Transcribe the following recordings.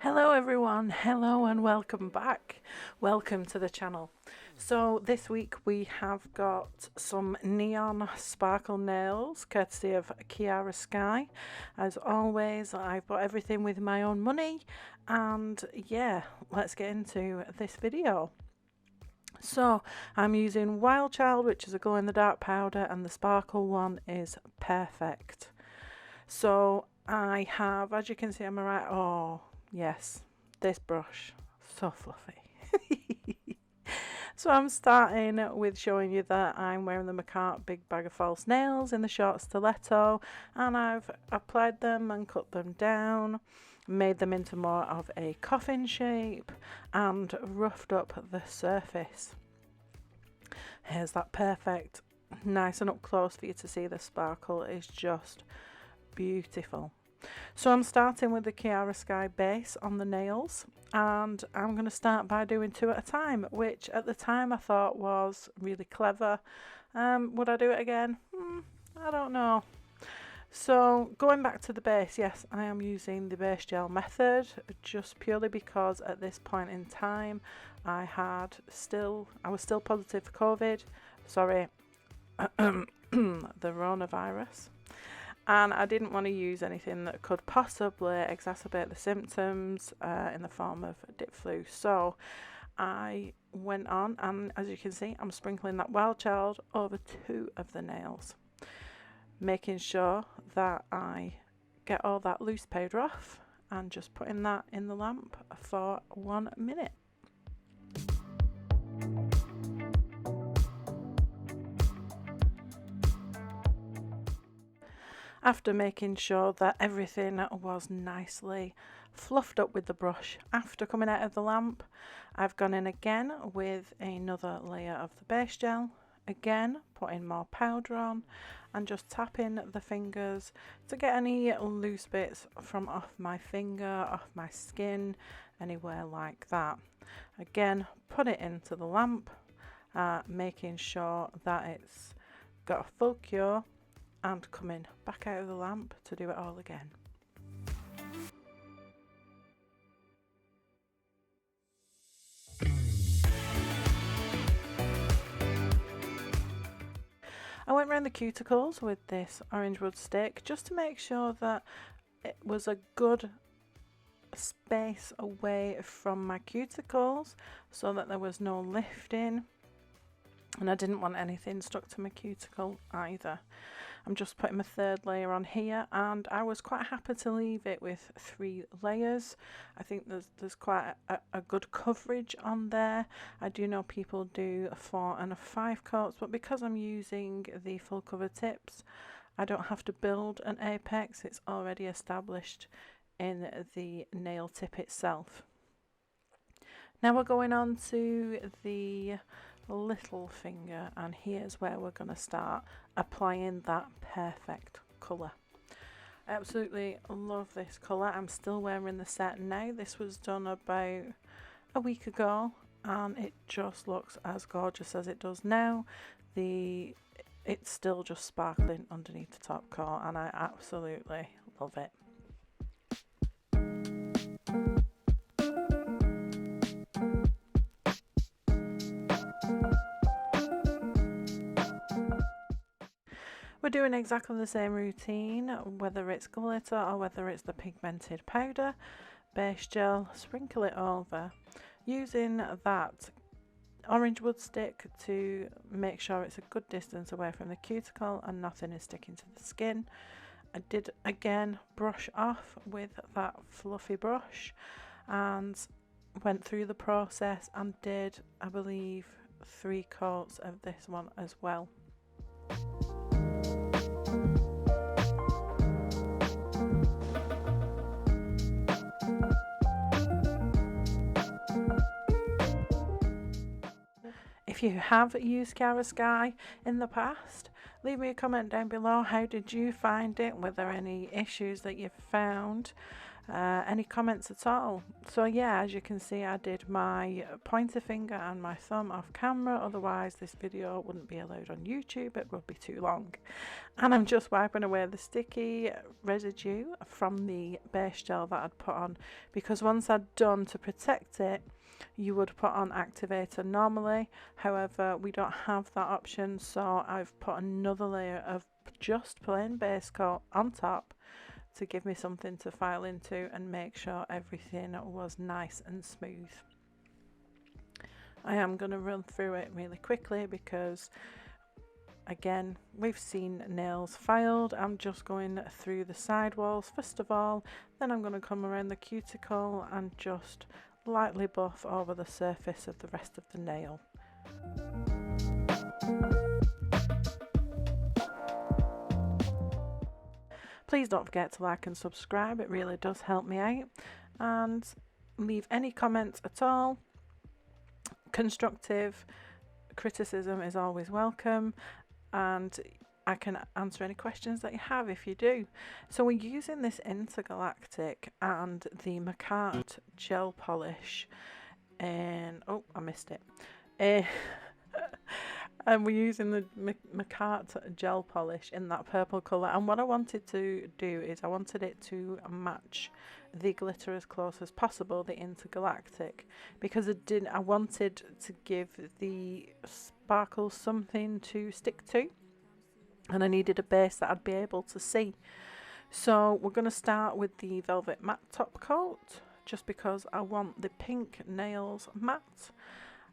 Hello everyone, hello and welcome back. Welcome to the channel. So this week we have got some neon sparkle nails courtesy of Kiara. As always, I've bought everything with my own money, and yeah, let's get into this video. So I'm using Wild Child, which is a glow in the dark powder, and the sparkle one is Perfect. So I have, as you can see on my right, oh yes, this brush, so fluffy. So I'm starting with showing you that I'm wearing the McCart Big Bag of False Nails in the short stiletto, and I've applied them and cut them down, made them into more of a coffin shape, and roughed up the surface. Here's that Perfect, nice and up close for you to see the sparkle. Is just beautiful. So I'm starting with the Kiarasky base on the nails, and I'm going to start by doing two at a time, which at the time I thought was really clever. Would I do it again? I don't know. So going back to the base, yes, I am using the base gel method just purely because at this point in time I was still positive for COVID, sorry, the coronavirus. And I didn't want to use anything that could possibly exacerbate the symptoms in the form of dip flu. So I went on, and as you can see, I'm sprinkling that Wild Child over two of the nails, making sure that I get all that loose powder off and just putting that in the lamp for 1 minute. After making sure that everything was nicely fluffed up with the brush after coming out of the lamp, I've gone in again with another layer of the base gel, again putting more powder on and just tapping the fingers to get any loose bits from off my finger, off my skin, anywhere like that. Again, put it into the lamp, making sure that it's got a full cure, and coming back out of the lamp to do it all again. I went around the cuticles with this orange wood stick just to make sure that it was a good space away from my cuticles so that there was no lifting, and I didn't want anything stuck to my cuticle either. I'm just putting my third layer on here, and I was quite happy to leave it with 3 layers. I think there's quite a good coverage on there. I do know people do 4 and 5 coats, but because I'm using the full cover tips, I don't have to build an apex. It's already established in the nail tip itself. Now we're going on to the little finger, and here's where we're going to start applying that Perfect colour. I absolutely love this colour. I'm still wearing the set now. This was done about a week ago, and it just looks as gorgeous as it does now. It's still just sparkling underneath the top coat, and I absolutely love it. We're doing exactly the same routine, whether it's glitter or whether it's the pigmented powder. Base gel, sprinkle it over, using that orange wood stick to make sure it's a good distance away from the cuticle and nothing is sticking to the skin. I did again brush off with that fluffy brush and went through the process and did, I believe, 3 coats of this one as well. If you have used Kiarasky in the past, Leave me a comment down below. How did you find it? Were there any issues that you found? Any comments at all? So yeah, as you can see, I did my pointer finger and my thumb off camera, otherwise this video wouldn't be allowed on YouTube, it would be too long. And I'm just wiping away the sticky residue from the base gel that I'd put on, because once I'd done, to protect it, you would put on activator normally. However, we don't have that option, so I've put another layer of just plain base coat on top to give me something to file into and make sure everything was nice and smooth. I am going to run through it really quickly because, again, we've seen nails filed. I'm just going through the side walls first of all, then I'm going to come around the cuticle and just lightly buff over the surface of the rest of the nail. Please don't forget to like and subscribe, it really does help me out, and leave any comments at all. Constructive criticism is always welcome, and I can answer any questions that you have if you do. So we're using this Intergalactic and the Macart gel polish, and oh, I missed it. And we're using the Macart gel polish in that purple colour, and what I wanted to do is I wanted it to match the glitter as close as possible, the Intergalactic, because I wanted to give the sparkles something to stick to, and I needed a base that I'd be able to see. So we're going to start with the Velvet Matte top coat, just because I want the pink nails matte.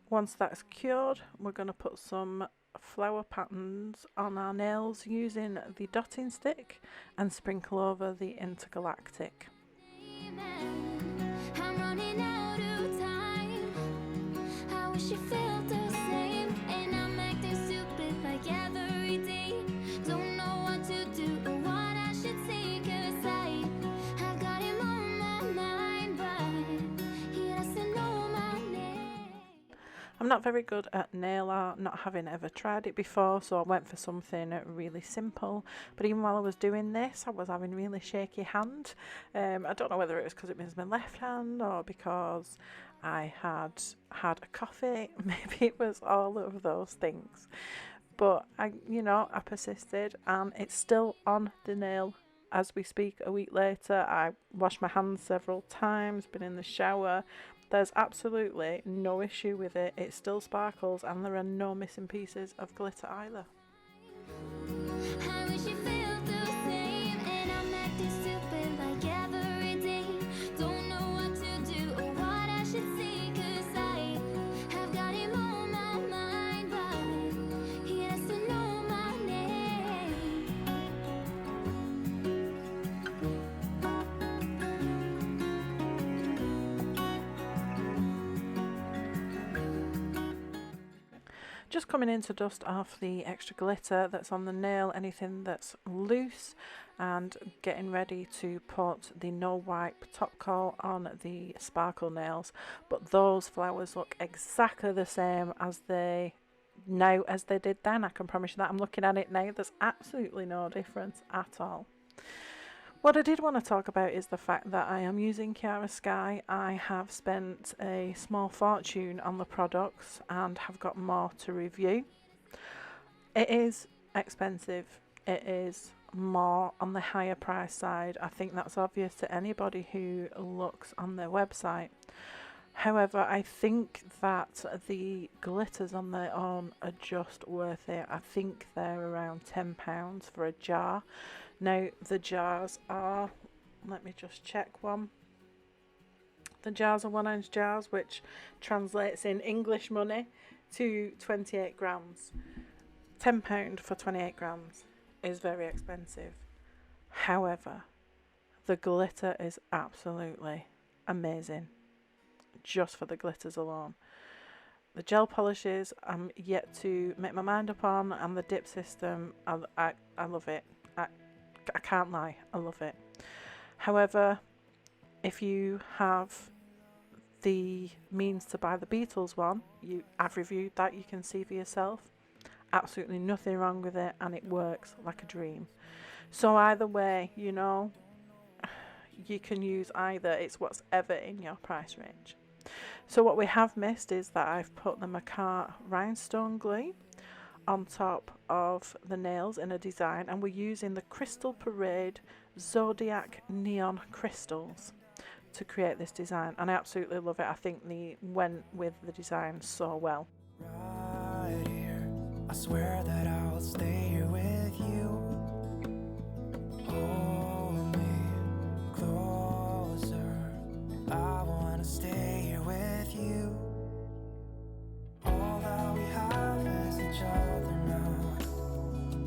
Once that's cured, we're going to put some flower patterns on our nails using the dotting stick and sprinkle over the Intergalactic. I'm running out of time. I wish you felt the same, and I'm acting stupid like every day. Don't know what to do or what I should say, 'cause I've got him on my mind, but he doesn't know my name. I'm not very good at nail art, not having ever tried it before, so I went for something really simple. But even while I was doing this, I was having really shaky hand. I don't know whether it was because it was my left hand or because I had had a coffee. Maybe it was all of those things. But I persisted, and it's still on the nail as we speak. A week later, I washed my hands several times, been in the shower. There's absolutely no issue with it. It still sparkles, and there are no missing pieces of glitter either. I wish you felt the same, and I'm acting stupid like every day. Don't know what to do or what I should say, 'cause I have got him on my mind, but he doesn't know my name. Just coming in to dust off the extra glitter that's on the nail, anything that's loose, and getting ready to put the no wipe top coat on the sparkle nails. But those flowers look exactly the same as they did then. I can promise you that. I'm looking at it now, there's absolutely no difference at all. What I did want to talk about is the fact that I am using Kiarasky. I have spent a small fortune on the products and have got more to review. It is expensive. It is more on the higher price side. I think that's obvious to anybody who looks on their website. However, I think that the glitters on their own are just worth it. I think they're around £10 for a jar. Now, the jars are, let me just check one. The jars are 1-ounce jars, which translates in English money to 28 grams. £10 for 28 grams is very expensive. However, the glitter is absolutely amazing, just for the glitters alone. The gel polishes I'm yet to make my mind up on, and the dip system, I love it. I can't lie, I love it. However, if you have the means to buy the Beatles one, I've reviewed that, you can see for yourself. absolutely nothing wrong with it, and it works like a dream. So either way, you know, you can use either. It's whatever in your price range. So what we have missed is that I've put the Macart rhinestone glue on top of the nails in a design, and we're using the Crystal Parade Zodiac Neon Crystals to create this design, and I absolutely love it. I think they went with the design so well. Right here, I swear that I'll stay here with you. Hold me closer, I wanna stay here with you. All that we have is each other now.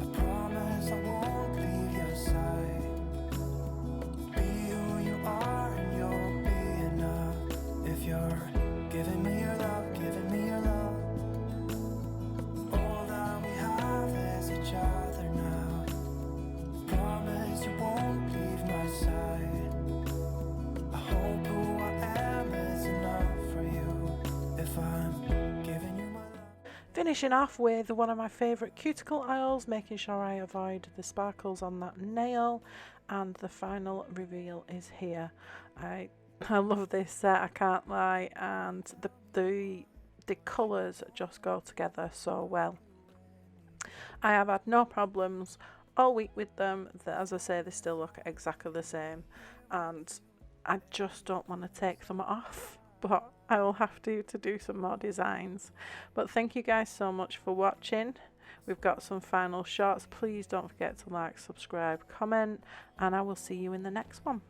I promise I won't leave your side. Be who you are and you'll be enough. If you're giving me your love, giving me your love. All that we have is each other now. Promise you won't leave my side. I hope who I am is enough for you. If I'm giving you my love. Finishing off with one of my favourite cuticle oils, making sure I avoid the sparkles on that nail, and the final reveal is here. I love this set, I can't lie, and the colours just go together so well. I have had no problems all week with them. As I say, they still look exactly the same, and I just don't want to take them off, but I will have to do some more designs. But thank you guys so much for watching. We've got some final shots. Please don't forget to like, subscribe, comment, and I will see you in the next one.